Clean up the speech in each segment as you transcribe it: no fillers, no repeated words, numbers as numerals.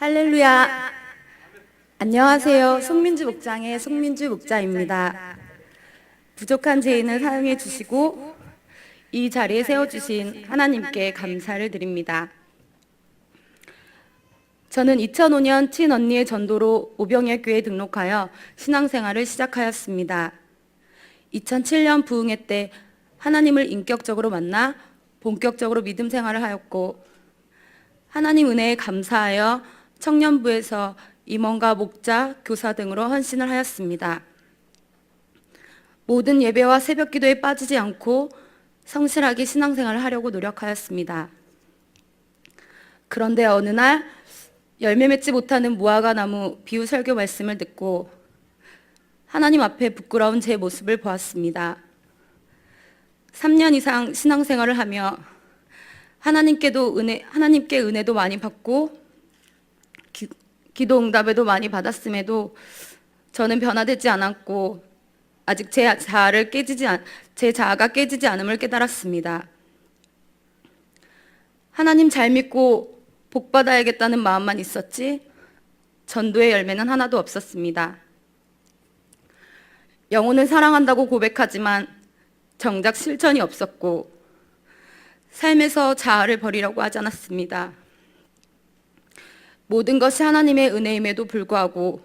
할렐루야. 안녕하세요. 송민주 목장의 송민주 목자입니다. 부족한 죄인을 사용해 주시고 이 자리에 세워주신 하나님께 감사를 드립니다. 저는 2005년 친언니의 전도로 오병의 교회에 등록하여 신앙생활을 시작하였습니다. 2007년 부흥회 때 하나님을 인격적으로 만나 본격적으로 믿음 생활을 하였고, 하나님 은혜에 감사하여 청년부에서 임원과 목자, 교사 등으로 헌신을 하였습니다. 모든 예배와 새벽 기도에 빠지지 않고 성실하게 신앙생활을 하려고 노력하였습니다. 그런데 어느 날 열매 맺지 못하는 무화과 나무 비유 설교 말씀을 듣고 하나님 앞에 부끄러운 제 모습을 보았습니다. 3년 이상 신앙생활을 하며 하나님께 은혜도 많이 받고 기도 응답에도 많이 받았음에도 저는 변화되지 않았고 아직 제 자아가 깨지지 않음을 깨달았습니다. 하나님 잘 믿고 복 받아야겠다는 마음만 있었지 전도의 열매는 하나도 없었습니다. 영혼을 사랑한다고 고백하지만 정작 실천이 없었고 삶에서 자아를 버리려고 하지 않았습니다. 모든 것이 하나님의 은혜임에도 불구하고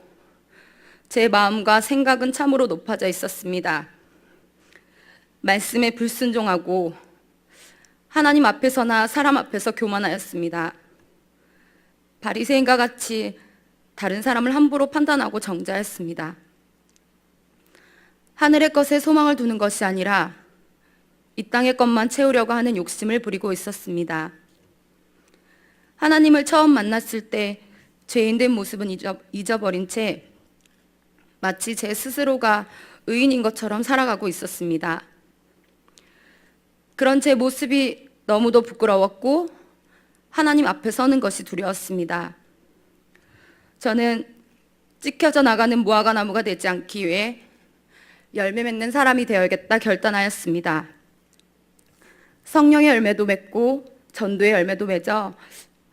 제 마음과 생각은 참으로 높아져 있었습니다. 말씀에 불순종하고 하나님 앞에서나 사람 앞에서 교만하였습니다. 바리새인과 같이 다른 사람을 함부로 판단하고 정죄하였습니다. 하늘의 것에 소망을 두는 것이 아니라 이 땅의 것만 채우려고 하는 욕심을 부리고 있었습니다. 하나님을 처음 만났을 때 죄인된 모습은 잊어버린 채 마치 제 스스로가 의인인 것처럼 살아가고 있었습니다. 그런 제 모습이 너무도 부끄러웠고 하나님 앞에 서는 것이 두려웠습니다. 저는 찢겨져 나가는 무화과 나무가 되지 않기 위해 열매 맺는 사람이 되어야겠다 결단하였습니다. 성령의 열매도 맺고 전도의 열매도 맺어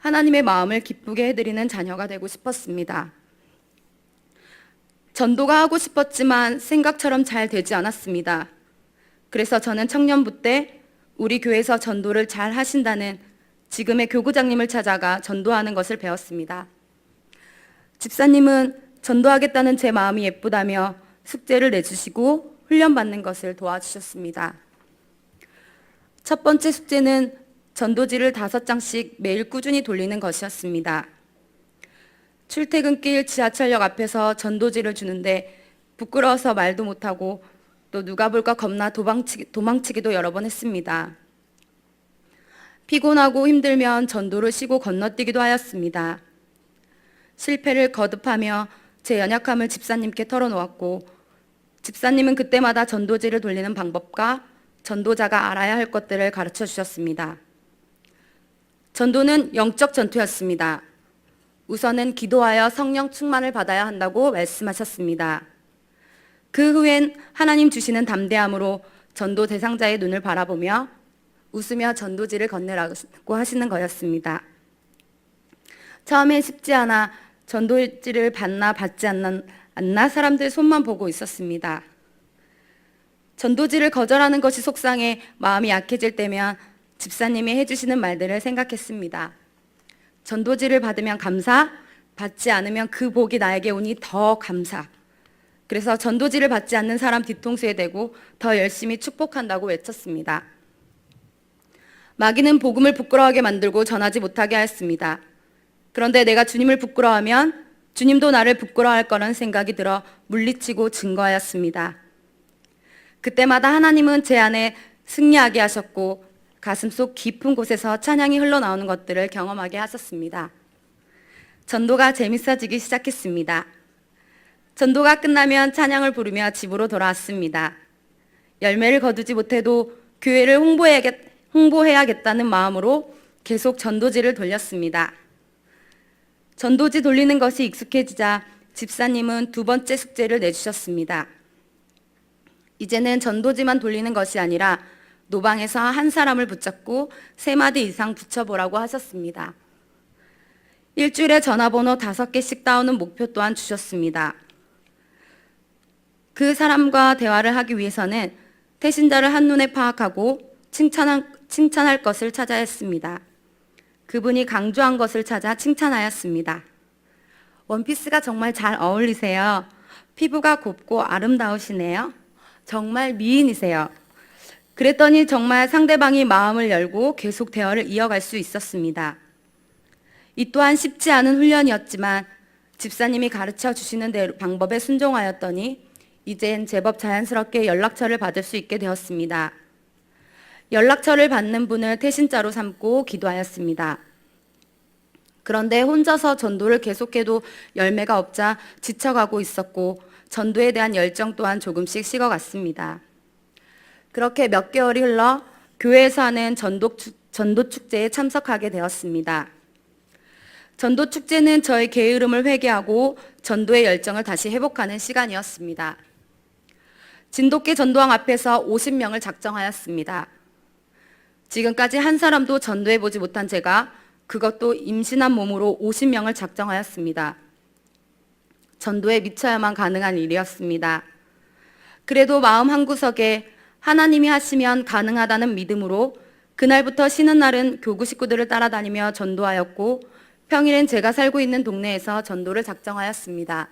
하나님의 마음을 기쁘게 해드리는 자녀가 되고 싶었습니다. 전도가 하고 싶었지만 생각처럼 잘 되지 않았습니다. 그래서 저는 청년부 때 우리 교회에서 전도를 잘 하신다는 지금의 교구장님을 찾아가 전도하는 것을 배웠습니다. 집사님은 전도하겠다는 제 마음이 예쁘다며 숙제를 내주시고 훈련받는 것을 도와주셨습니다. 첫 번째 숙제는 전도지를 5장씩 매일 꾸준히 돌리는 것이었습니다. 출퇴근길 지하철역 앞에서 전도지를 주는데 부끄러워서 말도 못하고 또 누가 볼까 겁나 도망치기도 여러 번 했습니다. 피곤하고 힘들면 전도를 쉬고 건너뛰기도 하였습니다. 실패를 거듭하며 제 연약함을 집사님께 털어놓았고 집사님은 그때마다 전도지를 돌리는 방법과 전도자가 알아야 할 것들을 가르쳐 주셨습니다. 전도는 영적 전투였습니다. 우선은 기도하여 성령 충만을 받아야 한다고 말씀하셨습니다. 그 후엔 하나님 주시는 담대함으로 전도 대상자의 눈을 바라보며 웃으며 전도지를 건네라고 하시는 거였습니다. 처음에 쉽지 않아 전도지를 받나 받지 않나 사람들 손만 보고 있었습니다. 전도지를 거절하는 것이 속상해 마음이 약해질 때면 집사님이 해주시는 말들을 생각했습니다. 전도지를 받으면 감사, 받지 않으면 그 복이 나에게 오니 더 감사. 그래서 전도지를 받지 않는 사람 뒤통수에 대고 더 열심히 축복한다고 외쳤습니다. 마귀는 복음을 부끄러워하게 만들고 전하지 못하게 하였습니다. 그런데 내가 주님을 부끄러워하면 주님도 나를 부끄러워할 거라는 생각이 들어 물리치고 증거하였습니다. 그때마다 하나님은 제 안에 승리하게 하셨고 가슴속 깊은 곳에서 찬양이 흘러나오는 것들을 경험하게 하셨습니다. 전도가 재밌어지기 시작했습니다. 전도가 끝나면 찬양을 부르며 집으로 돌아왔습니다. 열매를 거두지 못해도 교회를 홍보해야겠다는 마음으로 계속 전도지를 돌렸습니다. 전도지 돌리는 것이 익숙해지자 집사님은 2번째 숙제를 내주셨습니다. 이제는 전도지만 돌리는 것이 아니라 노방에서 한 사람을 붙잡고 3마디 이상 붙여보라고 하셨습니다. 일주일에 전화번호 5개씩 따오는 목표 또한 주셨습니다. 그 사람과 대화를 하기 위해서는 태신자를 한눈에 파악하고 칭찬할 것을 찾아야 했습니다. 그분이 강조한 것을 찾아 칭찬하였습니다. 원피스가 정말 잘 어울리세요. 피부가 곱고 아름다우시네요. 정말 미인이세요. 그랬더니 정말 상대방이 마음을 열고 계속 대화를 이어갈 수 있었습니다. 이 또한 쉽지 않은 훈련이었지만 집사님이 가르쳐 주시는 방법에 순종하였더니 이젠 제법 자연스럽게 연락처를 받을 수 있게 되었습니다. 연락처를 받는 분을 태신자로 삼고 기도하였습니다. 그런데 혼자서 전도를 계속해도 열매가 없자 지쳐가고 있었고 전도에 대한 열정 또한 조금씩 식어갔습니다. 그렇게 몇 개월이 흘러 교회에서 하는 전도 축제에 참석하게 되었습니다. 전도 축제는 저의 게으름을 회개하고 전도의 열정을 다시 회복하는 시간이었습니다. 진돗개 전도왕 앞에서 50명을 작정하였습니다. 지금까지 한 사람도 전도해보지 못한 제가 그것도 임신한 몸으로 50명을 작정하였습니다. 전도에 미쳐야만 가능한 일이었습니다. 그래도 마음 한구석에 하나님이 하시면 가능하다는 믿음으로 그날부터 쉬는 날은 교구 식구들을 따라다니며 전도하였고 평일엔 제가 살고 있는 동네에서 전도를 작정하였습니다.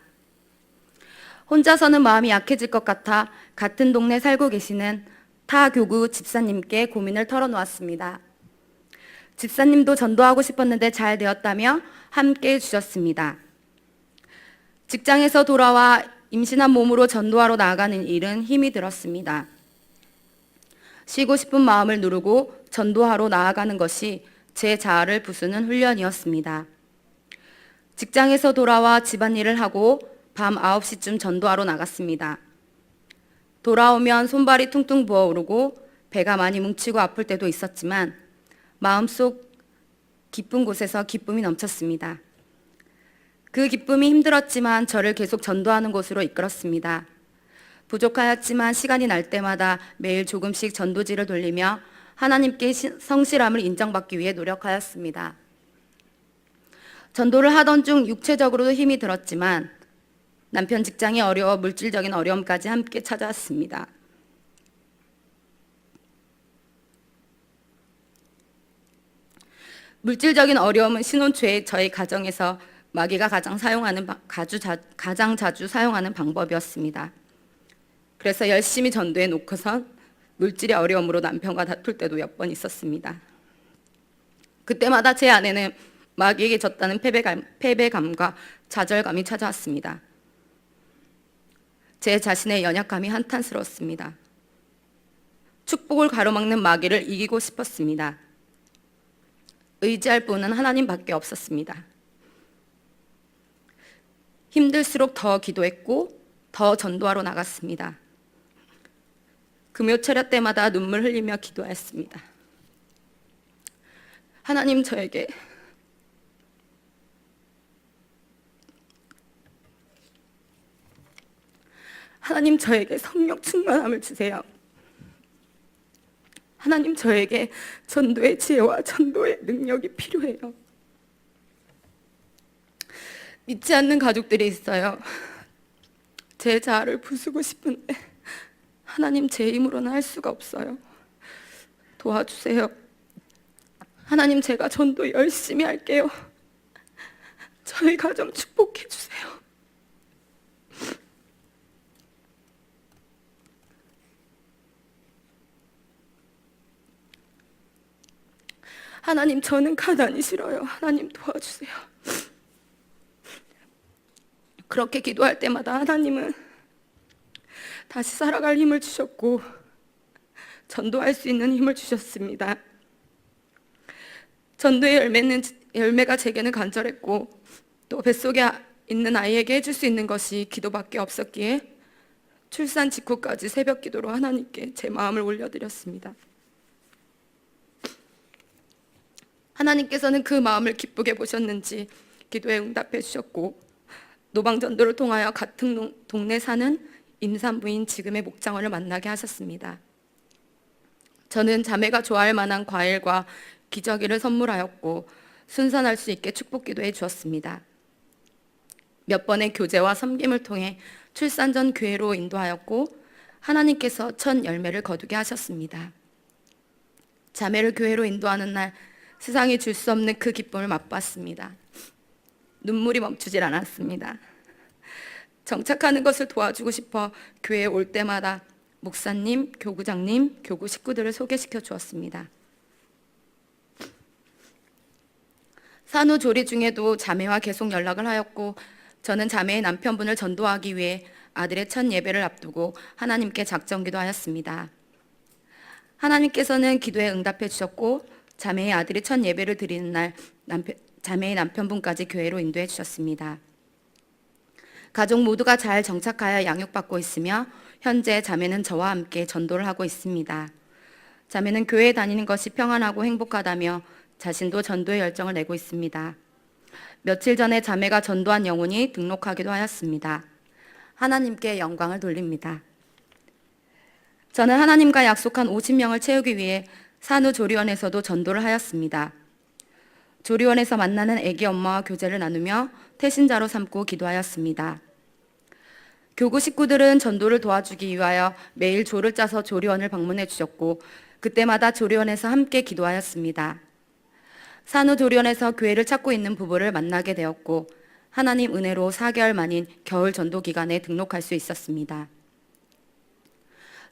혼자서는 마음이 약해질 것 같아 같은 동네 살고 계시는 타 교구 집사님께 고민을 털어놓았습니다. 집사님도 전도하고 싶었는데 잘 되었다며 함께 해주셨습니다. 직장에서 돌아와 임신한 몸으로 전도하러 나아가는 일은 힘이 들었습니다. 쉬고 싶은 마음을 누르고 전도하러 나아가는 것이 제 자아를 부수는 훈련이었습니다. 직장에서 돌아와 집안일을 하고 밤 9시쯤 전도하러 나갔습니다. 돌아오면 손발이 퉁퉁 부어오르고 배가 많이 뭉치고 아플 때도 있었지만 마음속 기쁜 곳에서 기쁨이 넘쳤습니다. 그 기쁨이 힘들었지만 저를 계속 전도하는 곳으로 이끌었습니다. 부족하였지만 시간이 날 때마다 매일 조금씩 전도지를 돌리며 하나님께 성실함을 인정받기 위해 노력하였습니다. 전도를 하던 중 육체적으로도 힘이 들었지만 남편 직장이 어려워 물질적인 어려움까지 함께 찾아왔습니다. 물질적인 어려움은 신혼 초에 저희 가정에서 마귀가 가장 자주 사용하는 방법이었습니다. 그래서 열심히 전도해 놓고선 물질의 어려움으로 남편과 다툴 때도 몇 번 있었습니다. 그때마다 제 안에는 마귀에게 졌다는 패배감과 좌절감이 찾아왔습니다. 제 자신의 연약감이 한탄스러웠습니다. 축복을 가로막는 마귀를 이기고 싶었습니다. 의지할 분은 하나님밖에 없었습니다. 힘들수록 더 기도했고 더 전도하러 나갔습니다. 금요 철야 때마다 눈물 흘리며 기도하였습니다. 하나님 저에게 성령 충만함을 주세요. 하나님 저에게 전도의 지혜와 전도의 능력이 필요해요. 믿지 않는 가족들이 있어요. 제 자아를 부수고 싶은데 하나님 제 힘으로는 할 수가 없어요. 도와주세요. 하나님 제가 전도 열심히 할게요. 저희 가정 축복해 주세요. 하나님 저는 가난이 싫어요. 하나님 도와주세요. 그렇게 기도할 때마다 하나님은 다시 살아갈 힘을 주셨고 전도할 수 있는 힘을 주셨습니다. 전도의 열매가 제게는 간절했고 또 뱃속에 있는 아이에게 해줄 수 있는 것이 기도밖에 없었기에 출산 직후까지 새벽 기도로 하나님께 제 마음을 올려드렸습니다. 하나님께서는 그 마음을 기쁘게 보셨는지 기도에 응답해 주셨고 노방전도를 통하여 같은 동네 사는 임산부인 지금의 목장원을 만나게 하셨습니다. 저는 자매가 좋아할 만한 과일과 기저귀를 선물하였고 순산할 수 있게 축복기도 해 주었습니다. 몇 번의 교제와 섬김을 통해 출산 전 교회로 인도하였고 하나님께서 첫 열매를 거두게 하셨습니다. 자매를 교회로 인도하는 날 세상이 줄 수 없는 그 기쁨을 맛봤습니다. 눈물이 멈추질 않았습니다. 정착하는 것을 도와주고 싶어 교회에 올 때마다 목사님, 교구장님, 교구 식구들을 소개시켜 주었습니다. 산후조리 중에도 자매와 계속 연락을 하였고 저는 자매의 남편분을 전도하기 위해 아들의 첫 예배를 앞두고 하나님께 작정기도 하였습니다. 하나님께서는 기도에 응답해 주셨고 자매의 아들이 첫 예배를 드리는 날 자매의 남편분까지 교회로 인도해 주셨습니다. 가족 모두가 잘 정착하여 양육받고 있으며 현재 자매는 저와 함께 전도를 하고 있습니다. 자매는 교회에 다니는 것이 평안하고 행복하다며 자신도 전도의 열정을 내고 있습니다. 며칠 전에 자매가 전도한 영혼이 등록하기도 하였습니다. 하나님께 영광을 돌립니다. 저는 하나님과 약속한 50명을 채우기 위해 산후조리원에서도 전도를 하였습니다. 조리원에서 만나는 아기 엄마와 교제를 나누며 태신자로 삼고 기도하였습니다. 교구 식구들은 전도를 도와주기 위하여 매일 조를 짜서 조리원을 방문해 주셨고 그때마다 조리원에서 함께 기도하였습니다. 산후조리원에서 교회를 찾고 있는 부부를 만나게 되었고 하나님 은혜로 4개월 만인 겨울 전도 기간에 등록할 수 있었습니다.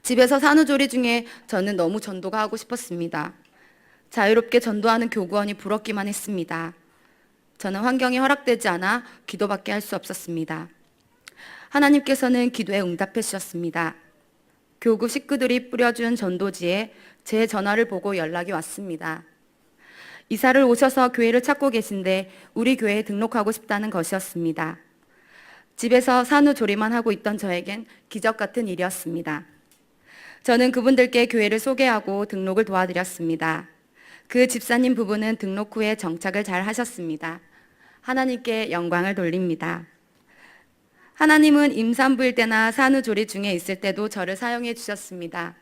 집에서 산후조리 중에 저는 너무 전도가 하고 싶었습니다. 자유롭게 전도하는 교구원이 부럽기만 했습니다. 저는 환경이 허락되지 않아 기도밖에 할 수 없었습니다. 하나님께서는 기도에 응답해 주셨습니다. 교구 식구들이 뿌려준 전도지에 제 전화를 보고 연락이 왔습니다. 이사를 오셔서 교회를 찾고 계신데 우리 교회에 등록하고 싶다는 것이었습니다. 집에서 산후조리만 하고 있던 저에겐 기적 같은 일이었습니다. 저는 그분들께 교회를 소개하고 등록을 도와드렸습니다. 그 집사님 부부는 등록 후에 정착을 잘 하셨습니다. 하나님께 영광을 돌립니다. 하나님은 임산부일 때나 산후조리 중에 있을 때도 저를 사용해 주셨습니다.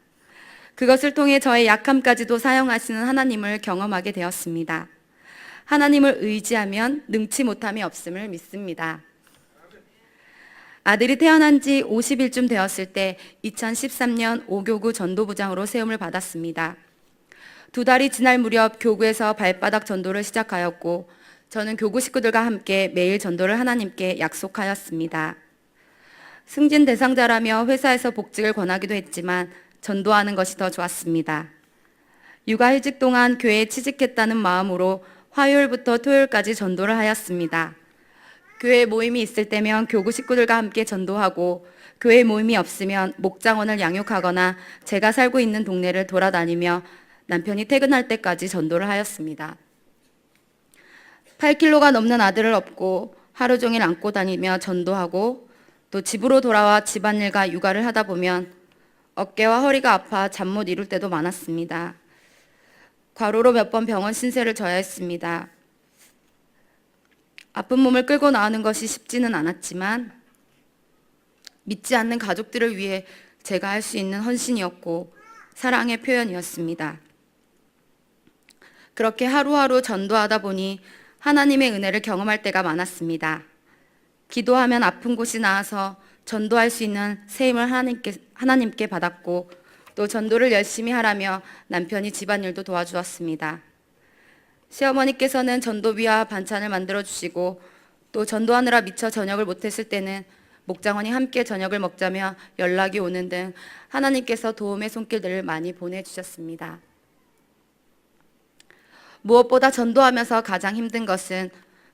그것을 통해 저의 약함까지도 사용하시는 하나님을 경험하게 되었습니다. 하나님을 의지하면 능치 못함이 없음을 믿습니다. 아들이 태어난 지 50일쯤 되었을 때 2013년 5교구 전도부장으로 세움을 받았습니다. 2달이 지날 무렵 교구에서 발바닥 전도를 시작하였고 저는 교구 식구들과 함께 매일 전도를 하나님께 약속하였습니다. 승진 대상자라며 회사에서 복직을 권하기도 했지만 전도하는 것이 더 좋았습니다. 육아휴직 동안 교회에 취직했다는 마음으로 화요일부터 토요일까지 전도를 하였습니다. 교회 모임이 있을 때면 교구 식구들과 함께 전도하고 교회 모임이 없으면 목장원을 양육하거나 제가 살고 있는 동네를 돌아다니며 남편이 퇴근할 때까지 전도를 하였습니다. 8kg가 넘는 아들을 업고 하루 종일 안고 다니며 전도하고 또 집으로 돌아와 집안일과 육아를 하다 보면 어깨와 허리가 아파 잠 못 이룰 때도 많았습니다. 과로로 몇 번 병원 신세를 져야 했습니다. 아픈 몸을 끌고 나오는 것이 쉽지는 않았지만 믿지 않는 가족들을 위해 제가 할 수 있는 헌신이었고 사랑의 표현이었습니다. 그렇게 하루하루 전도하다 보니 하나님의 은혜를 경험할 때가 많았습니다. 기도하면 아픈 곳이 나아서 전도할 수 있는 세임을 하나님께 받았고 또 전도를 열심히 하라며 남편이 집안일도 도와주었습니다. 시어머니께서는 전도비와 반찬을 만들어 주시고 또 전도하느라 미처 저녁을 못했을 때는 목장원이 함께 저녁을 먹자며 연락이 오는 등 하나님께서 도움의 손길들을 많이 보내주셨습니다. 무엇보다 전도하면서 가장 힘든 것은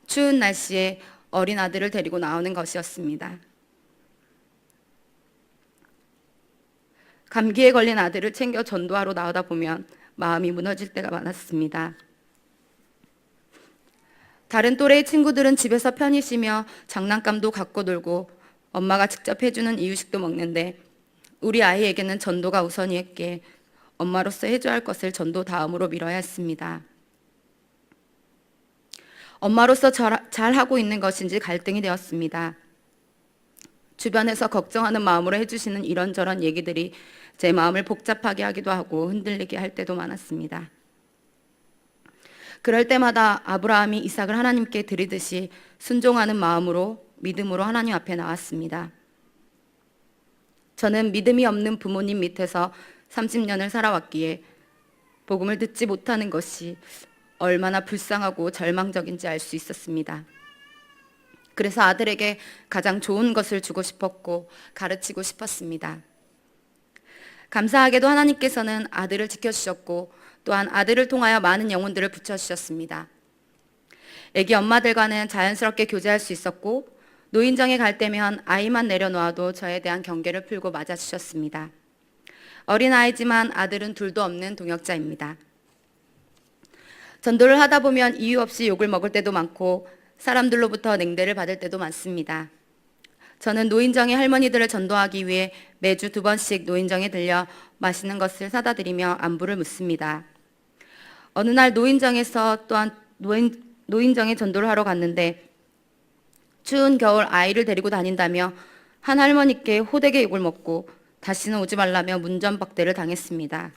추운 날씨에 어린 아들을 데리고 나오는 것이었습니다. 감기에 걸린 아들을 챙겨 전도하러 나오다 보면 마음이 무너질 때가 많았습니다. 다른 또래의 친구들은 집에서 편히 쉬며 장난감도 갖고 놀고 엄마가 직접 해주는 이유식도 먹는데 우리 아이에게는 전도가 우선이었기에 엄마로서 해줘야 할 것을 전도 다음으로 미뤄야 했습니다. 엄마로서 잘 하고 있는 것인지 갈등이 되었습니다. 주변에서 걱정하는 마음으로 해주시는 이런저런 얘기들이 제 마음을 복잡하게 하기도 하고 흔들리게 할 때도 많았습니다. 그럴 때마다 아브라함이 이삭을 하나님께 드리듯이 순종하는 마음으로 믿음으로 하나님 앞에 나왔습니다. 저는 믿음이 없는 부모님 밑에서 30년을 살아왔기에 복음을 듣지 못하는 것이 얼마나 불쌍하고 절망적인지 알 수 있었습니다. 그래서 아들에게 가장 좋은 것을 주고 싶었고 가르치고 싶었습니다. 감사하게도 하나님께서는 아들을 지켜주셨고 또한 아들을 통하여 많은 영혼들을 붙여주셨습니다. 애기 엄마들과는 자연스럽게 교제할 수 있었고 노인정에 갈 때면 아이만 내려놓아도 저에 대한 경계를 풀고 맞아주셨습니다. 어린아이지만 아들은 둘도 없는 동역자입니다. 전도를 하다 보면 이유 없이 욕을 먹을 때도 많고 사람들로부터 냉대를 받을 때도 많습니다. 저는 노인정의 할머니들을 전도하기 위해 매주 2번씩 노인정에 들려 맛있는 것을 사다 드리며 안부를 묻습니다. 어느 날 노인정에서 또한 노인정에 전도를 하러 갔는데 추운 겨울 아이를 데리고 다닌다며 한 할머니께 호되게 욕을 먹고 다시는 오지 말라며 문전박대를 당했습니다.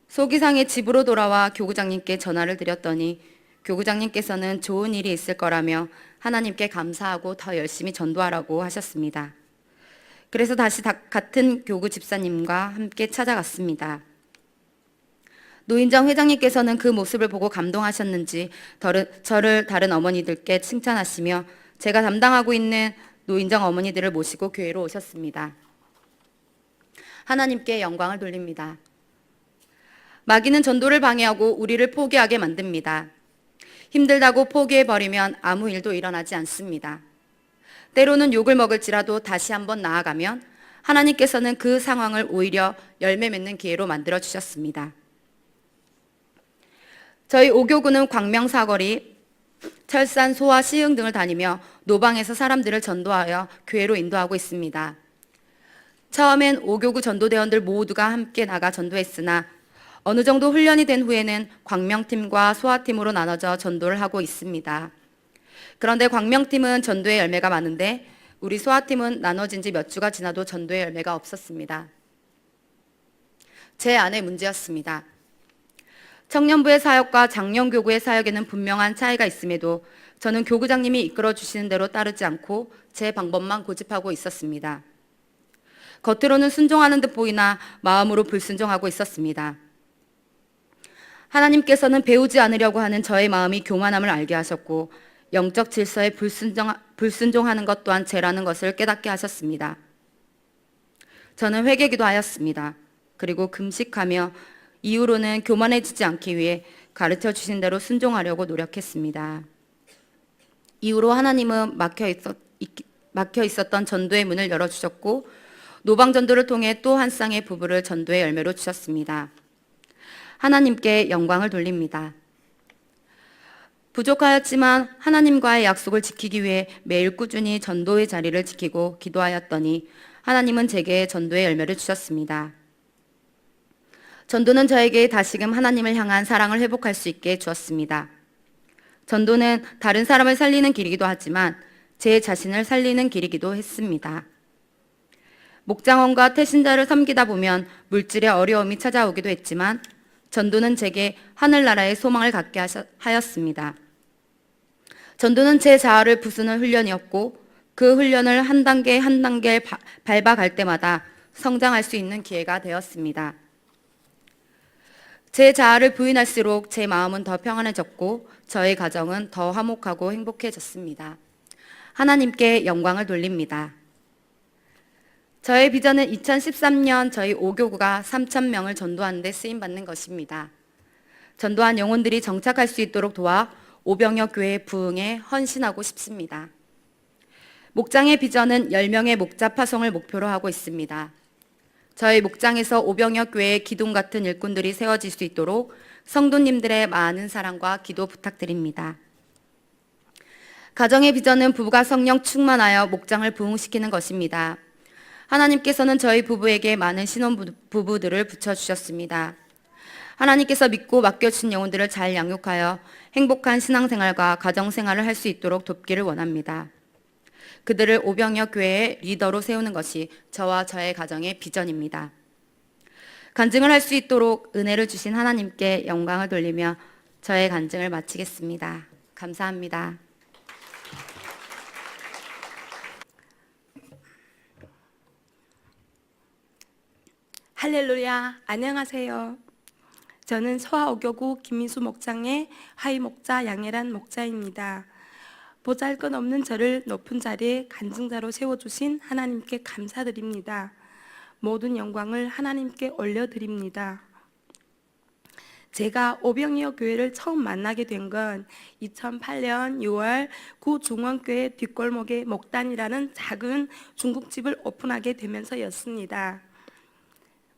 속이 상해 집으로 돌아와 교구장님께 전화를 드렸더니 교구장님께서는 좋은 일이 있을 거라며 하나님께 감사하고 더 열심히 전도하라고 하셨습니다. 그래서 다시 같은 교구 집사님과 함께 찾아갔습니다. 노인정 회장님께서는 그 모습을 보고 감동하셨는지 저를 다른 어머니들께 칭찬하시며 제가 담당하고 있는 노인정 어머니들을 모시고 교회로 오셨습니다. 하나님께 영광을 돌립니다. 마귀는 전도를 방해하고 우리를 포기하게 만듭니다. 힘들다고 포기해버리면 아무 일도 일어나지 않습니다. 때로는 욕을 먹을지라도 다시 한번 나아가면 하나님께서는 그 상황을 오히려 열매 맺는 기회로 만들어 주셨습니다. 저희 오교구는 광명사거리, 철산, 소화, 시흥 등을 다니며 노방에서 사람들을 전도하여 교회로 인도하고 있습니다. 처음엔 오교구 전도대원들 모두가 함께 나가 전도했으나 어느 정도 훈련이 된 후에는 광명팀과 소화팀으로 나눠져 전도를 하고 있습니다. 그런데 광명팀은 전도의 열매가 많은데 우리 소화팀은 나눠진 지 몇 주가 지나도 전도의 열매가 없었습니다. 제 안의 문제였습니다. 청년부의 사역과 장년교구의 사역에는 분명한 차이가 있음에도 저는 교구장님이 이끌어 주시는 대로 따르지 않고 제 방법만 고집하고 있었습니다. 겉으로는 순종하는 듯 보이나 마음으로 불순종하고 있었습니다. 하나님께서는 배우지 않으려고 하는 저의 마음이 교만함을 알게 하셨고 영적 질서에 불순종하는 것 또한 죄라는 것을 깨닫게 하셨습니다. 저는 회개기도 하였습니다. 그리고 금식하며 이후로는 교만해지지 않기 위해 가르쳐 주신 대로 순종하려고 노력했습니다. 이후로 하나님은 막혀 있었던 전도의 문을 열어주셨고 노방 전도를 통해 또 한 쌍의 부부를 전도의 열매로 주셨습니다. 하나님께 영광을 돌립니다. 부족하였지만 하나님과의 약속을 지키기 위해 매일 꾸준히 전도의 자리를 지키고 기도하였더니 하나님은 제게 전도의 열매를 주셨습니다. 전도는 저에게 다시금 하나님을 향한 사랑을 회복할 수 있게 주었습니다. 전도는 다른 사람을 살리는 길이기도 하지만 제 자신을 살리는 길이기도 했습니다. 목장원과 태신자를 섬기다 보면 물질의 어려움이 찾아오기도 했지만 전도는 제게 하늘나라의 소망을 갖게 하였습니다. 전도는 제 자아를 부수는 훈련이었고 그 훈련을 한 단계 한 단계 밟아갈 때마다 성장할 수 있는 기회가 되었습니다. 제 자아를 부인할수록 제 마음은 더 평안해졌고 저의 가정은 더 화목하고 행복해졌습니다. 하나님께 영광을 돌립니다. 저의 비전은 2013년 저희 5교구가 3,000명을 전도하는 데 쓰임받는 것입니다. 전도한 영혼들이 정착할 수 있도록 도와 오병역 교회 부흥에 헌신하고 싶습니다. 목장의 비전은 10명의 목자 파송을 목표로 하고 있습니다. 저희 목장에서 오병역 교회의 기둥 같은 일꾼들이 세워질 수 있도록 성도님들의 많은 사랑과 기도 부탁드립니다. 가정의 비전은 부부가 성령 충만하여 목장을 부흥시키는 것입니다. 하나님께서는 저희 부부에게 많은 신혼부부들을 붙여주셨습니다. 하나님께서 믿고 맡겨주신 영혼들을 잘 양육하여 행복한 신앙생활과 가정생활을 할 수 있도록 돕기를 원합니다. 그들을 오병역 교회의 리더로 세우는 것이 저와 저의 가정의 비전입니다. 간증을 할 수 있도록 은혜를 주신 하나님께 영광을 돌리며 저의 간증을 마치겠습니다. 감사합니다. 할렐루야, 안녕하세요. 저는 서하오교구 김미수 목장의 하이 목자 양혜란 목자입니다. 보잘것없는 저를 높은 자리에 간증자로 세워주신 하나님께 감사드립니다. 모든 영광을 하나님께 올려드립니다. 제가 오병이어 교회를 처음 만나게 된 건 2008년 6월 구 중원교회 뒷골목에 목단이라는 작은 중국집을 오픈하게 되면서였습니다.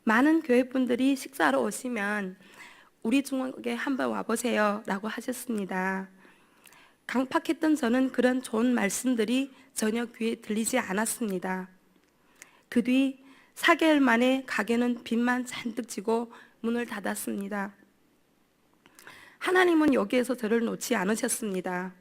많은 교회분들이 식사하러 오시면 우리 중원교회 한번 와보세요 라고 하셨습니다. 강팍했던 저는 그런 좋은 말씀들이 전혀 귀에 들리지 않았습니다. 그 뒤 4개월 만에 가게는 빚만 잔뜩 지고 문을 닫았습니다. 하나님은 여기에서 저를 놓지 않으셨습니다.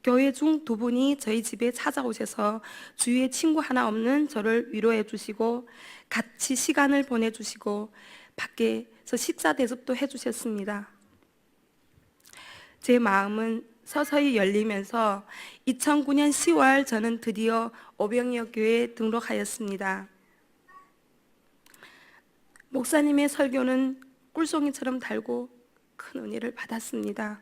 교회 중 2분이 저희 집에 찾아오셔서 주위에 친구 하나 없는 저를 위로해 주시고 같이 시간을 보내주시고 밖에서 식사 대접도 해주셨습니다. 제 마음은 서서히 열리면서 2009년 10월 저는 드디어 오병이어 교회에 등록하였습니다. 목사님의 설교는 꿀송이처럼 달고 큰 은혜를 받았습니다.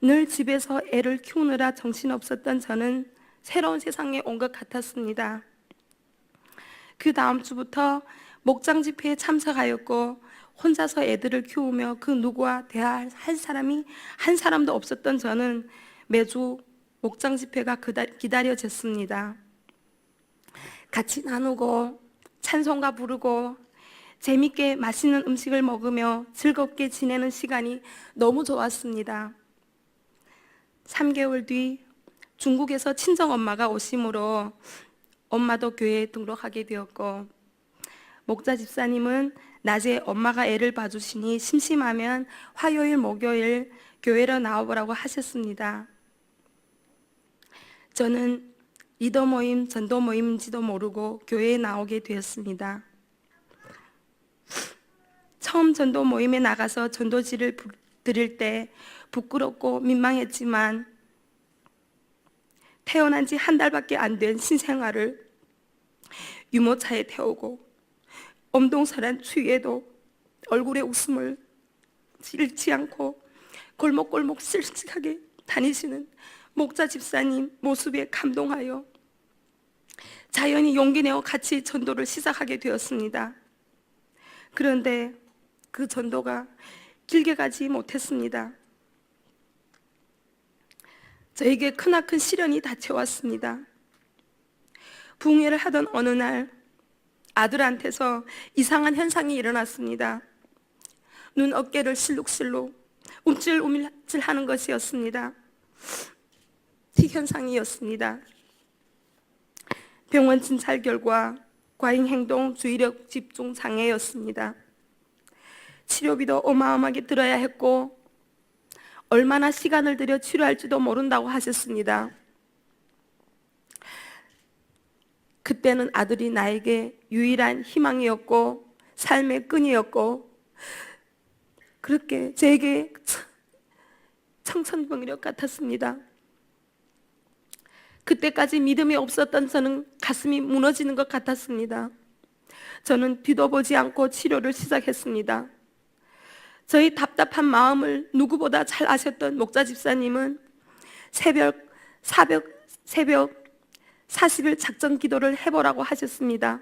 늘 집에서 애를 키우느라 정신없었던 저는 새로운 세상에 온 것 같았습니다. 그 다음 주부터 목장 집회에 참석하였고 혼자서 애들을 키우며 그 누구와 대화할 사람이 한 사람도 없었던 저는 매주 목장 집회가 기다려졌습니다. 같이 나누고 찬송가 부르고 재밌게 맛있는 음식을 먹으며 즐겁게 지내는 시간이 너무 좋았습니다. 3개월 뒤 중국에서 친정엄마가 오심으로 엄마도 교회에 등록하게 되었고 목자 집사님은 낮에 엄마가 애를 봐주시니 심심하면 화요일, 목요일 교회로 나와보라고 하셨습니다. 저는 리더 모임, 전도 모임인지도 모르고 교회에 나오게 되었습니다. 처음 전도 모임에 나가서 전도지를 드릴 때 부끄럽고 민망했지만 태어난 지 한 달밖에 안 된 신생아를 유모차에 태우고 엄동설한 추위에도 얼굴에 웃음을 잃지 않고 골목골목 씩씩하게 다니시는 목자 집사님 모습에 감동하여 자연히 용기 내어 같이 전도를 시작하게 되었습니다. 그런데 그 전도가 길게 가지 못했습니다. 저에게 크나큰 시련이 닥쳐왔습니다. 부흥회를 하던 어느 날 아들한테서 이상한 현상이 일어났습니다. 눈 어깨를 실룩실룩 움찔움찔하는 것이었습니다. 틱 현상이었습니다. 병원 진찰 결과 과잉행동 주의력 집중 장애였습니다. 치료비도 어마어마하게 들어야 했고 얼마나 시간을 들여 치료할지도 모른다고 하셨습니다. 그때는 아들이 나에게 유일한 희망이었고 삶의 끈이었고 그렇게 제게 청천벽력 같았습니다. 그때까지 믿음이 없었던 저는 가슴이 무너지는 것 같았습니다. 저는 뒤도 보지 않고 치료를 시작했습니다. 저희 답답한 마음을 누구보다 잘 아셨던 목자 집사님은 새벽 40일 작전 기도를 해보라고 하셨습니다.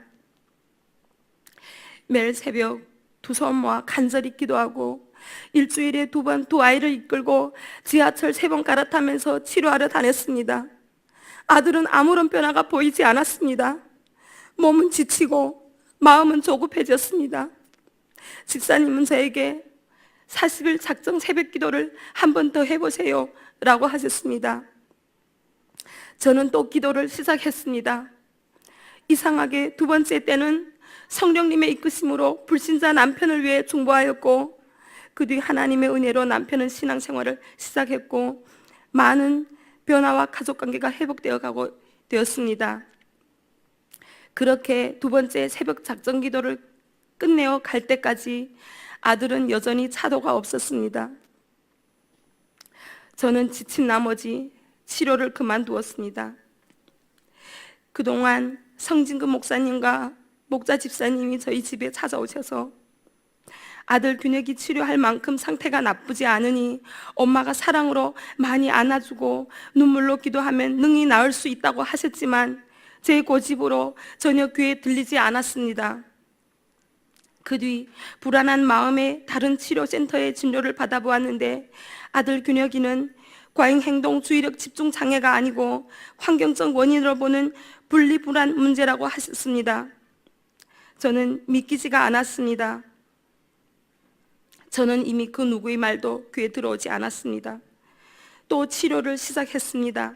매일 새벽 두 손 모아 간절히 기도하고 일주일에 2번 두 아이를 이끌고 지하철 3번 갈아타면서 치료하러 다녔습니다. 아들은 아무런 변화가 보이지 않았습니다. 몸은 지치고 마음은 조급해졌습니다. 집사님은 저에게 40일 작정 새벽 기도를 한 번 더 해보세요 라고 하셨습니다. 저는 또 기도를 시작했습니다. 이상하게 2번째 때는 성령님의 이끄심으로 불신자 남편을 위해 중보하였고 그 뒤 하나님의 은혜로 남편은 신앙생활을 시작했고 많은 변화와 가족관계가 회복되어 가고 되었습니다. 그렇게 2번째 새벽 작정 기도를 끝내어 갈 때까지 아들은 여전히 차도가 없었습니다. 저는 지친 나머지 치료를 그만두었습니다. 그동안 성진금 목사님과 목자 집사님이 저희 집에 찾아오셔서 아들 균혁이 치료할 만큼 상태가 나쁘지 않으니 엄마가 사랑으로 많이 안아주고 눈물로 기도하면 능히 나을 수 있다고 하셨지만 제 고집으로 전혀 귀에 들리지 않았습니다. 그 뒤 불안한 마음에 다른 치료센터에 진료를 받아보았는데 아들 균혁이는 과잉행동 주의력 집중 장애가 아니고 환경적 원인으로 보는 분리불안 문제라고 하셨습니다. 저는 믿기지가 않았습니다. 저는 이미 그 누구의 말도 귀에 들어오지 않았습니다. 또 치료를 시작했습니다.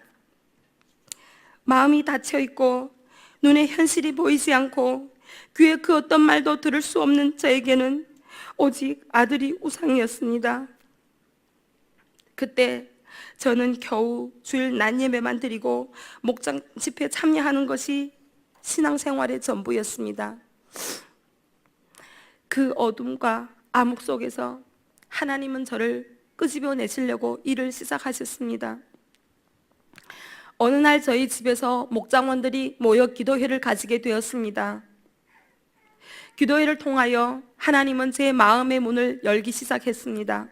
마음이 닫혀있고 눈에 현실이 보이지 않고 귀에 그 어떤 말도 들을 수 없는 저에게는 오직 아들이 우상이었습니다. 그때 저는 겨우 주일 낮 예배만 드리고 목장 집회에 참여하는 것이 신앙생활의 전부였습니다. 그 어둠과 암흑 속에서 하나님은 저를 끄집어내시려고 일을 시작하셨습니다. 어느 날 저희 집에서 목장원들이 모여 기도회를 가지게 되었습니다. 기도회를 통하여 하나님은 제 마음의 문을 열기 시작했습니다.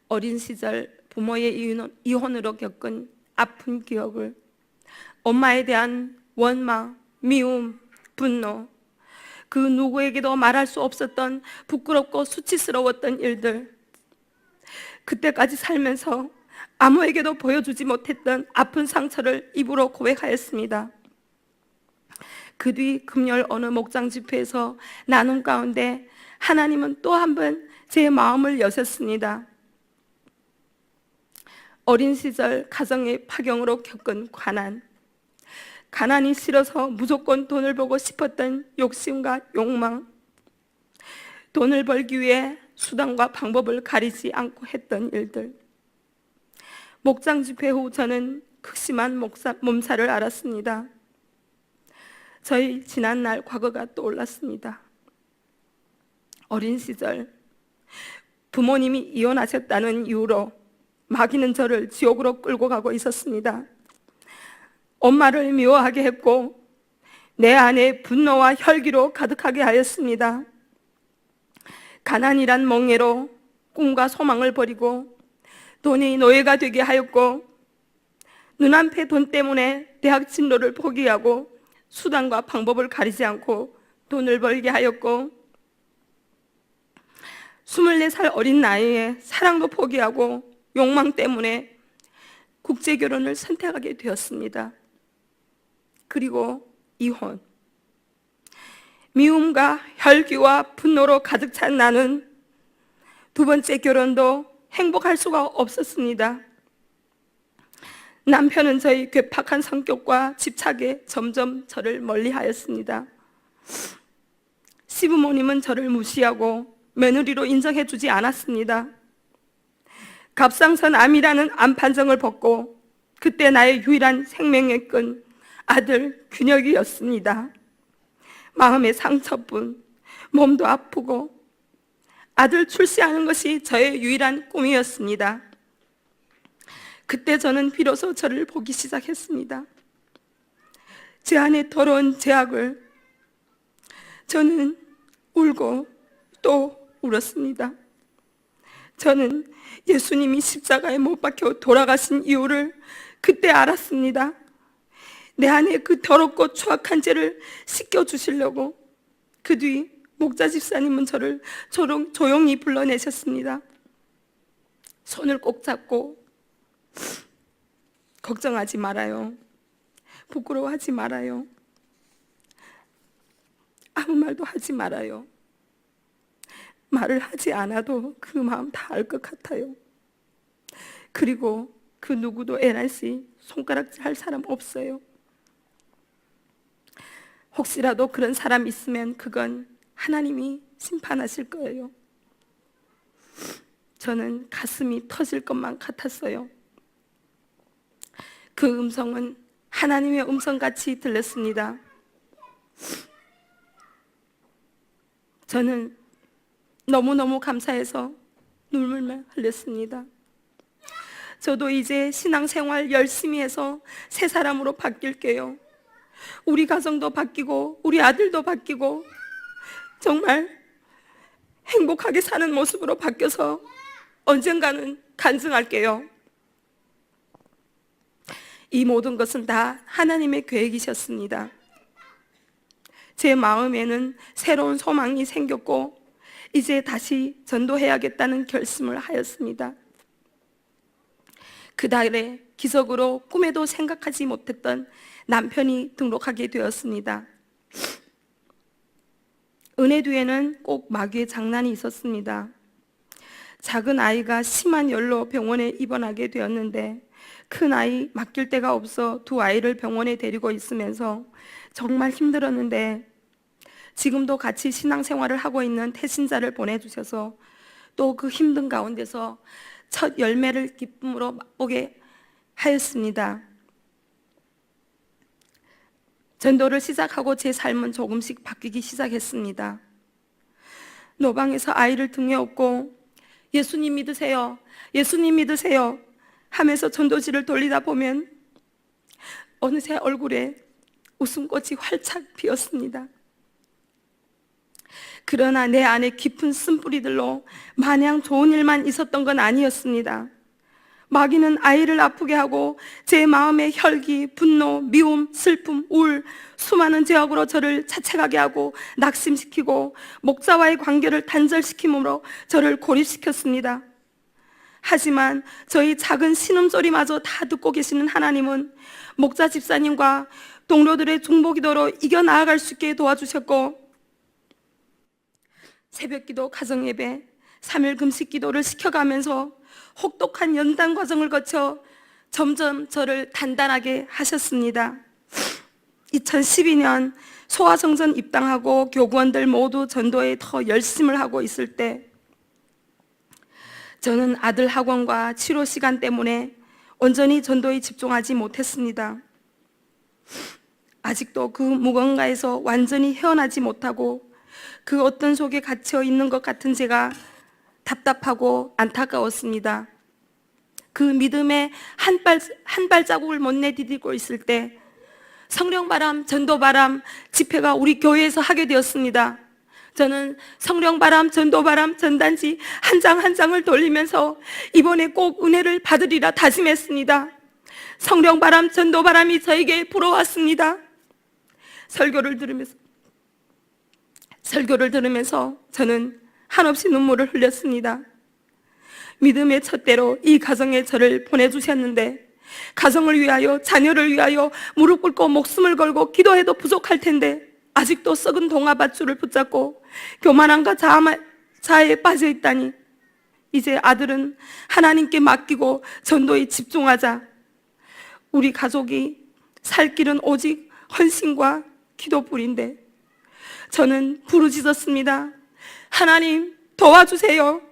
어린 시절 부모의 이혼으로 겪은 아픈 기억을, 엄마에 대한 원망, 미움, 분노, 그 누구에게도 말할 수 없었던 부끄럽고 수치스러웠던 일들, 그때까지 살면서 아무에게도 보여주지 못했던 아픈 상처를 입으로 고백하였습니다. 그 뒤 금요일 어느 목장 집회에서 나눔 가운데 하나님은 또 한 번 제 마음을 여셨습니다. 어린 시절 가정의 파경으로 겪은 가난이 싫어서 무조건 돈을 벌고 싶었던 욕심과 욕망, 돈을 벌기 위해 수단과 방법을 가리지 않고 했던 일들, 목장 집회 후 저는 극심한 몸살을 앓았습니다. 저희 지난날 과거가 떠올랐습니다. 어린 시절 부모님이 이혼하셨다는 이유로 마귀는 저를 지옥으로 끌고 가고 있었습니다. 엄마를 미워하게 했고 내 안에 분노와 혈기로 가득하게 하였습니다. 가난이란 멍에로 꿈과 소망을 버리고 돈이 노예가 되게 하였고 눈앞의 돈 때문에 대학 진로를 포기하고 수단과 방법을 가리지 않고 돈을 벌게 하였고 24살 어린 나이에 사랑도 포기하고 욕망 때문에 국제결혼을 선택하게 되었습니다. 그리고 이혼. 미움과 혈기와 분노로 가득 찬 나는 두 번째 결혼도 행복할 수가 없었습니다. 남편은 저의 괴팍한 성격과 집착에 점점 저를 멀리하였습니다. 시부모님은 저를 무시하고 며느리로 인정해주지 않았습니다. 갑상선암이라는 암 판정을 받고 그때 나의 유일한 생명의 끈 아들 균혁이었습니다. 마음의 상처뿐, 몸도 아프고 아들 출시하는 것이 저의 유일한 꿈이었습니다. 그때 저는 비로소 저를 보기 시작했습니다. 제 안에 더러운 죄악을 저는 울고 또 울었습니다. 저는 예수님이 십자가에 못 박혀 돌아가신 이유를 그때 알았습니다. 내 안에 그 더럽고 추악한 죄를 씻겨주시려고. 그 뒤 목자 집사님은 저를 조용히 불러내셨습니다. 손을 꼭 잡고 걱정하지 말아요. 부끄러워하지 말아요. 아무 말도 하지 말아요. 말을 하지 않아도 그 마음 다 알 것 같아요. 그리고 그 누구도 애란씨 손가락질 할 사람 없어요. 혹시라도 그런 사람 있으면 그건 하나님이 심판하실 거예요. 저는 가슴이 터질 것만 같았어요. 그 음성은 하나님의 음성같이 들렸습니다. 저는 너무너무 감사해서 눈물만 흘렸습니다. 저도 이제 신앙생활 열심히 해서 새 사람으로 바뀔게요. 우리 가정도 바뀌고 우리 아들도 바뀌고 정말 행복하게 사는 모습으로 바뀌어서 언젠가는 간증할게요. 이 모든 것은 다 하나님의 계획이셨습니다. 제 마음에는 새로운 소망이 생겼고 이제 다시 전도해야겠다는 결심을 하였습니다. 그달에 기적으로 꿈에도 생각하지 못했던 남편이 등록하게 되었습니다. 은혜 뒤에는 꼭 마귀의 장난이 있었습니다. 작은 아이가 심한 열로 병원에 입원하게 되었는데 큰 아이 맡길 데가 없어 두 아이를 병원에 데리고 있으면서 정말 힘들었는데 지금도 같이 신앙생활을 하고 있는 태신자를 보내주셔서 또 그 힘든 가운데서 첫 열매를 기쁨으로 맛보게 하였습니다. 전도를 시작하고 제 삶은 조금씩 바뀌기 시작했습니다. 노방에서 아이를 등에 업고 예수님 믿으세요, 예수님 믿으세요 하면서 전도지를 돌리다 보면 어느새 얼굴에 웃음꽃이 활짝 피었습니다. 그러나 내 안에 깊은 쓴뿌리들로 마냥 좋은 일만 있었던 건 아니었습니다. 마귀는 아이를 아프게 하고 제 마음의 혈기, 분노, 미움, 슬픔, 우울, 수많은 죄악으로 저를 자책하게 하고 낙심시키고 목자와의 관계를 단절시킴으로 저를 고립시켰습니다. 하지만 저희 작은 신음소리마저 다 듣고 계시는 하나님은 목자 집사님과 동료들의 중보기도로 이겨나아갈 수 있게 도와주셨고 새벽기도, 가정예배, 3일 금식기도를 시켜가면서 혹독한 연단 과정을 거쳐 점점 저를 단단하게 하셨습니다. 2012년 소아성전 입당하고 교구원들 모두 전도에 더 열심을 하고 있을 때 저는 아들 학원과 치료 시간 때문에 온전히 전도에 집중하지 못했습니다. 아직도 그 무언가에서 완전히 헤어나지 못하고 그 어떤 속에 갇혀 있는 것 같은 제가 답답하고 안타까웠습니다. 그 믿음의 한 발자국을 못 내디디고 있을 때 성령바람, 전도바람 집회가 우리 교회에서 하게 되었습니다. 저는 성령바람, 전도바람 전단지 한 장 한 장을 돌리면서 이번에 꼭 은혜를 받으리라 다짐했습니다. 성령바람, 전도바람이 저에게 불어왔습니다. 설교를 들으면서 저는 한없이 눈물을 흘렸습니다. 믿음의 첫 대로 이 가정에 저를 보내주셨는데 가정을 위하여, 자녀를 위하여 무릎 꿇고 목숨을 걸고 기도해도 부족할 텐데 아직도 썩은 동아밧줄을 붙잡고 교만함과 자아에 빠져 있다니. 이제 아들은 하나님께 맡기고 전도에 집중하자. 우리 가족이 살 길은 오직 헌신과 기도뿐인데 저는 부르짖었습니다. 하나님 도와주세요.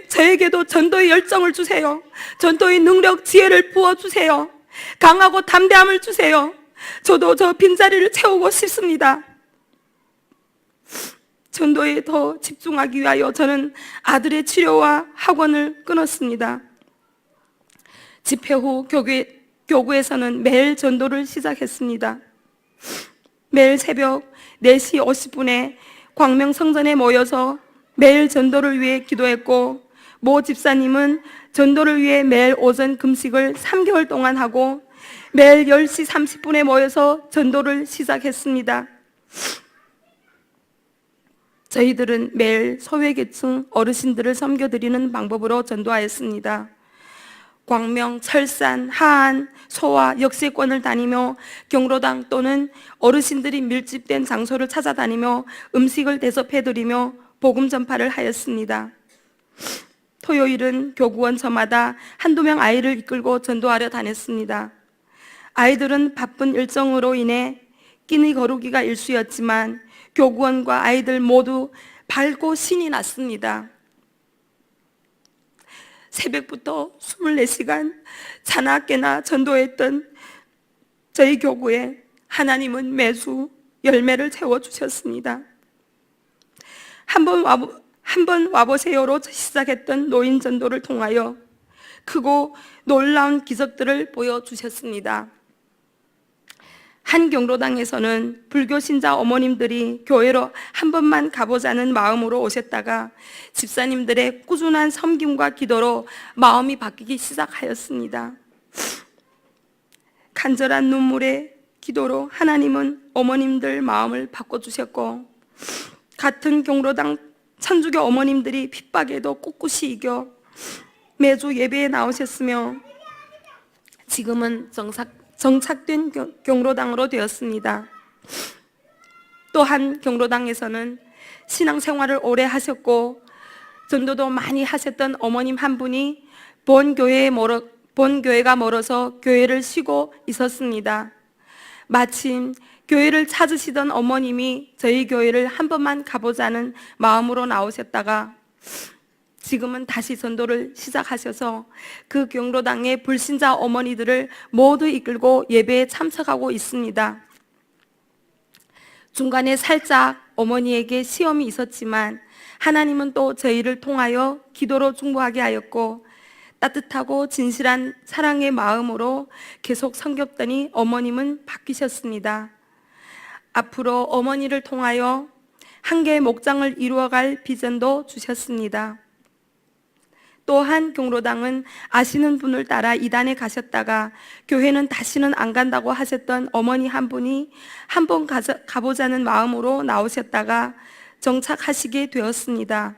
저에게도 전도의 열정을 주세요. 전도의 능력, 지혜를 부어주세요. 강하고 담대함을 주세요. 저도 저 빈자리를 채우고 싶습니다. 전도에 더 집중하기 위하여 저는 아들의 치료와 학원을 끊었습니다. 집회 후 교구에서는 매일 전도를 시작했습니다. 매일 새벽 4시 50분에 광명성전에 모여서 매일 전도를 위해 기도했고 모 집사님은 전도를 위해 매일 오전 금식을 3개월 동안 하고 매일 10시 30분에 모여서 전도를 시작했습니다. 저희들은 매일 소외계층 어르신들을 섬겨드리는 방법으로 전도하였습니다. 광명, 철산, 하안, 소와 역세권을 다니며 경로당 또는 어르신들이 밀집된 장소를 찾아다니며 음식을 대접해드리며 복음 전파를 하였습니다. 토요일은 교구원 저마다 한두 명 아이를 이끌고 전도하려 다녔습니다. 아이들은 바쁜 일정으로 인해 끼니 거르기가 일쑤였지만 교구원과 아이들 모두 밝고 신이 났습니다. 새벽부터 24시간 자나깨나 전도했던 저희 교구에 하나님은 매주 열매를 채워주셨습니다. 한번 와보세요로 시작했던 노인 전도를 통하여 크고 놀라운 기적들을 보여주셨습니다. 한 경로당에서는 불교 신자 어머님들이 교회로 한 번만 가보자는 마음으로 오셨다가 집사님들의 꾸준한 섬김과 기도로 마음이 바뀌기 시작하였습니다. 간절한 눈물의 기도로 하나님은 어머님들 마음을 바꿔주셨고, 같은 경로당 천주교 어머님들이 핍박에도 꿋꿋이 이겨 매주 예배에 나오셨으며 지금은 정착된 경로당으로 되었습니다. 또한 경로당에서는 신앙생활을 오래 하셨고 전도도 많이 하셨던 어머님 한 분이 본 교회가 멀어서 교회를 쉬고 있었습니다. 마침 교회를 찾으시던 어머님이 저희 교회를 한 번만 가보자는 마음으로 나오셨다가 지금은 다시 전도를 시작하셔서 그 경로당의 불신자 어머니들을 모두 이끌고 예배에 참석하고 있습니다. 중간에 살짝 어머니에게 시험이 있었지만 하나님은 또 저희를 통하여 기도로 중보하게 하였고 따뜻하고 진실한 사랑의 마음으로 계속 섬겼더니 어머님은 바뀌셨습니다. 앞으로 어머니를 통하여 한 개의 목장을 이루어갈 비전도 주셨습니다. 또한 경로당은 아시는 분을 따라 이단에 가셨다가 교회는 다시는 안 간다고 하셨던 어머니 한 분이 한 번 가보자는 마음으로 나오셨다가 정착하시게 되었습니다.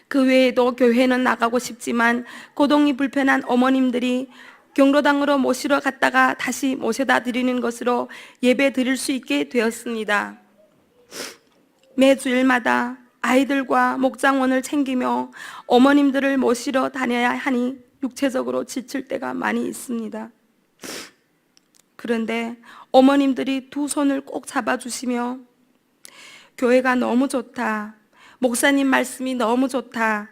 그 외에도 교회는 나가고 싶지만 거동이 불편한 어머님들이 경로당으로 모시러 갔다가 다시 모셔다 드리는 것으로 예배 드릴 수 있게 되었습니다. 매주일마다 아이들과 목장원을 챙기며 어머님들을 모시러 다녀야 하니 육체적으로 지칠 때가 많이 있습니다. 그런데 어머님들이 두 손을 꼭 잡아주시며 교회가 너무 좋다, 목사님 말씀이 너무 좋다,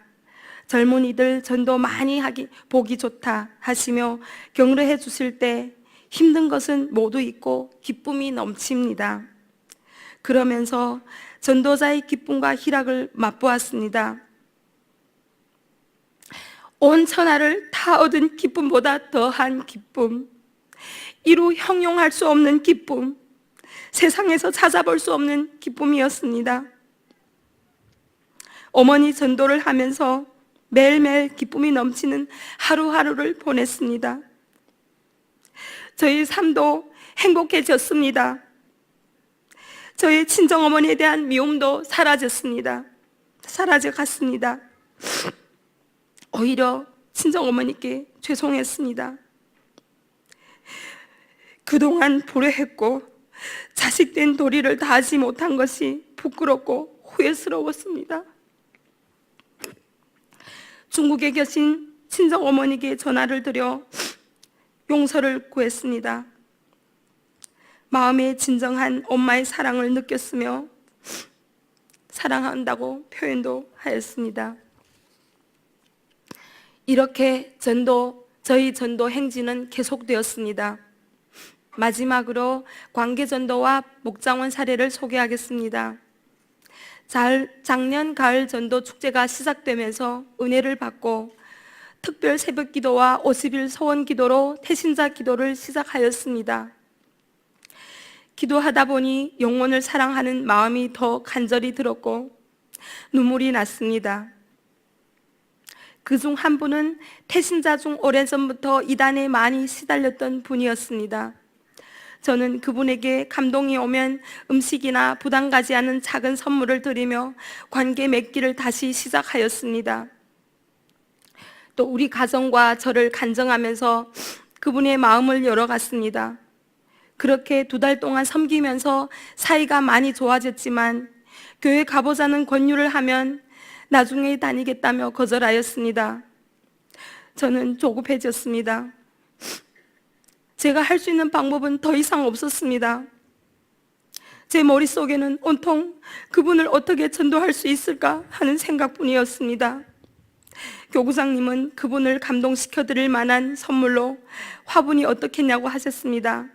젊은이들 전도 많이 보기 좋다 하시며 격려해 주실 때 힘든 것은 모두 잊고 기쁨이 넘칩니다. 그러면서 전도자의 기쁨과 희락을 맛보았습니다. 온 천하를 다 얻은 기쁨보다 더한 기쁨, 이루 형용할 수 없는 기쁨, 세상에서 찾아볼 수 없는 기쁨이었습니다. 어머니 전도를 하면서 매일매일 기쁨이 넘치는 하루하루를 보냈습니다. 저희 삶도 행복해졌습니다. 저희 친정어머니에 대한 미움도 사라졌습니다. 사라져갔습니다. 오히려 친정어머니께 죄송했습니다. 그동안 불효했고 자식된 도리를 다하지 못한 것이 부끄럽고 후회스러웠습니다. 중국에 계신 친정어머니께 전화를 드려 용서를 구했습니다. 마음에 진정한 엄마의 사랑을 느꼈으며 사랑한다고 표현도 하였습니다. 이렇게 저희 전도 행진은 계속되었습니다. 마지막으로 관계전도와 목장원 사례를 소개하겠습니다. 작년 가을 전도 축제가 시작되면서 은혜를 받고 특별 새벽 기도와 50일 소원 기도로 태신자 기도를 시작하였습니다. 기도하다 보니 영혼을 사랑하는 마음이 더 간절히 들었고 눈물이 났습니다. 그중 한 분은 태신자 중 오래전부터 이단에 많이 시달렸던 분이었습니다. 저는 그분에게 감동이 오면 음식이나 부담 가지 않은 작은 선물을 드리며 관계 맺기를 다시 시작하였습니다. 또 우리 가정과 저를 간증하면서 그분의 마음을 열어갔습니다. 그렇게 2달 동안 섬기면서 사이가 많이 좋아졌지만 교회 가보자는 권유를 하면 나중에 다니겠다며 거절하였습니다. 저는 조급해졌습니다. 제가 할 수 있는 방법은 더 이상 없었습니다. 제 머릿속에는 온통 그분을 어떻게 전도할 수 있을까 하는 생각뿐이었습니다. 교구장님은 그분을 감동시켜 드릴 만한 선물로 화분이 어떻겠냐고 하셨습니다.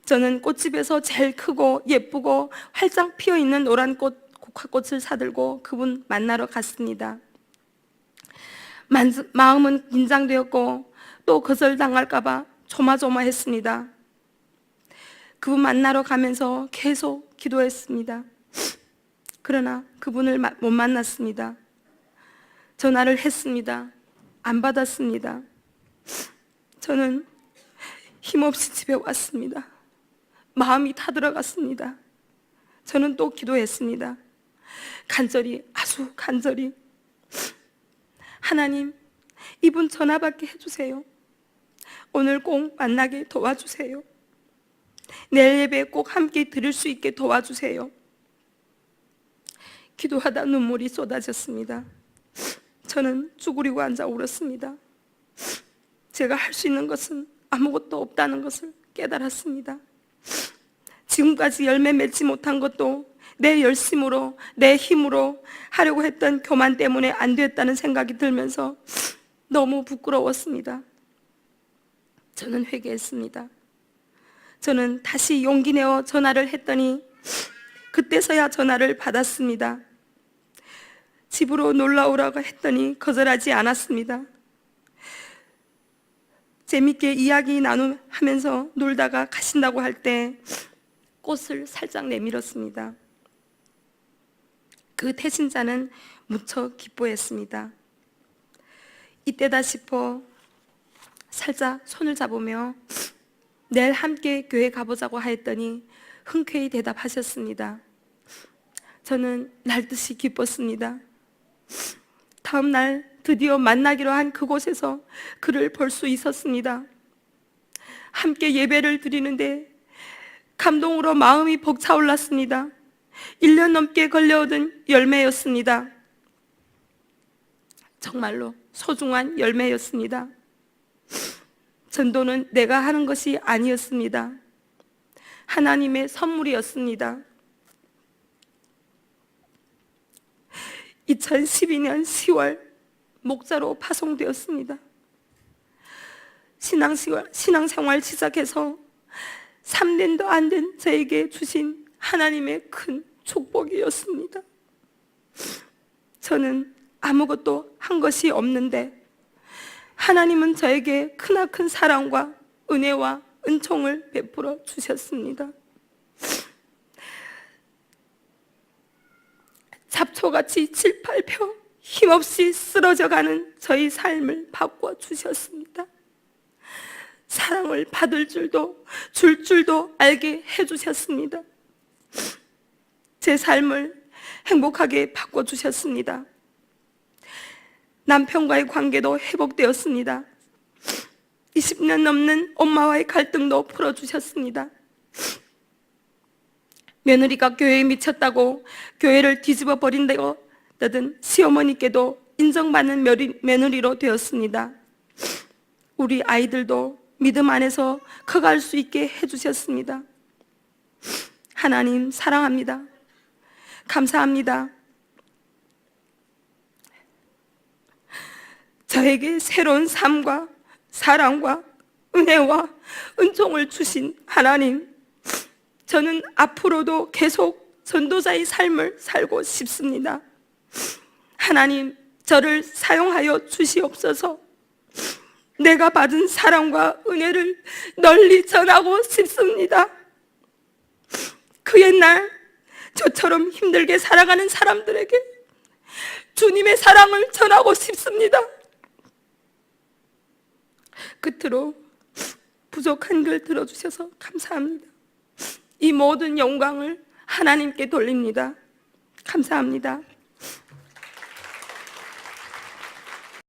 저는 꽃집에서 제일 크고 예쁘고 활짝 피어있는 노란 꽃 국화꽃을 사들고 그분 만나러 갔습니다. 마음은 긴장되었고 또 거절당할까봐 조마조마했습니다. 그분 만나러 가면서 계속 기도했습니다. 그러나 그분을 못 만났습니다. 전화를 했습니다. 안 받았습니다. 저는 힘없이 집에 왔습니다. 마음이 타들어갔습니다. 저는 또 기도했습니다. 간절히, 아주 간절히, 하나님, 이분 전화 받게 해주세요. 오늘 꼭 만나게 도와주세요. 내일 예배 꼭 함께 드릴 수 있게 도와주세요. 기도하다 눈물이 쏟아졌습니다. 저는 쭈그리고 앉아 울었습니다. 제가 할 수 있는 것은 아무것도 없다는 것을 깨달았습니다. 지금까지 열매 맺지 못한 것도 내 열심으로, 내 힘으로 하려고 했던 교만 때문에 안 됐다는 생각이 들면서 너무 부끄러웠습니다. 저는 회개했습니다. 저는 다시 용기 내어 전화를 했더니 그때서야 전화를 받았습니다. 집으로 놀러 오라고 했더니 거절하지 않았습니다. 재밌게 이야기 나누면서 놀다가 가신다고 할 때 꽃을 살짝 내밀었습니다. 그 태신자는 무척 기뻐했습니다. 이때다 싶어 살짝 손을 잡으며 내일 함께 교회 가보자고 하였더니 흔쾌히 대답하셨습니다. 저는 날듯이 기뻤습니다. 다음 날 드디어 만나기로 한 그곳에서 그를 볼 수 있었습니다. 함께 예배를 드리는데 감동으로 마음이 벅차올랐습니다. 1년 넘게 걸려오던 열매였습니다. 정말로 소중한 열매였습니다. 전도는 내가 하는 것이 아니었습니다. 하나님의 선물이었습니다. 2012년 10월 목자로 파송되었습니다. 신앙생활 시작해서 3년도 안 된 저에게 주신 하나님의 큰 축복이었습니다. 저는 아무것도 한 것이 없는데 하나님은 저에게 크나큰 사랑과 은혜와 은총을 베풀어 주셨습니다. 잡초같이 7, 8표 힘없이 쓰러져가는 저희 삶을 바꿔주셨습니다. 사랑을 받을 줄도 줄 줄도 알게 해주셨습니다. 제 삶을 행복하게 바꿔주셨습니다. 남편과의 관계도 회복되었습니다. 20년 넘는 엄마와의 갈등도 풀어주셨습니다. 며느리가 교회에 미쳤다고 교회를 뒤집어 버린다던 시어머니께도 인정받는 며느리로 되었습니다. 우리 아이들도 믿음 안에서 커갈 수 있게 해주셨습니다. 하나님 사랑합니다. 감사합니다. 저에게 새로운 삶과 사랑과 은혜와 은총을 주신 하나님, 저는 앞으로도 계속 전도자의 삶을 살고 싶습니다. 하나님, 저를 사용하여 주시옵소서. 내가 받은 사랑과 은혜를 널리 전하고 싶습니다. 그 옛날 저처럼 힘들게 살아가는 사람들에게 주님의 사랑을 전하고 싶습니다. 끝으로 부족한 글 들어주셔서 감사합니다. 이 모든 영광을 하나님께 돌립니다. 감사합니다.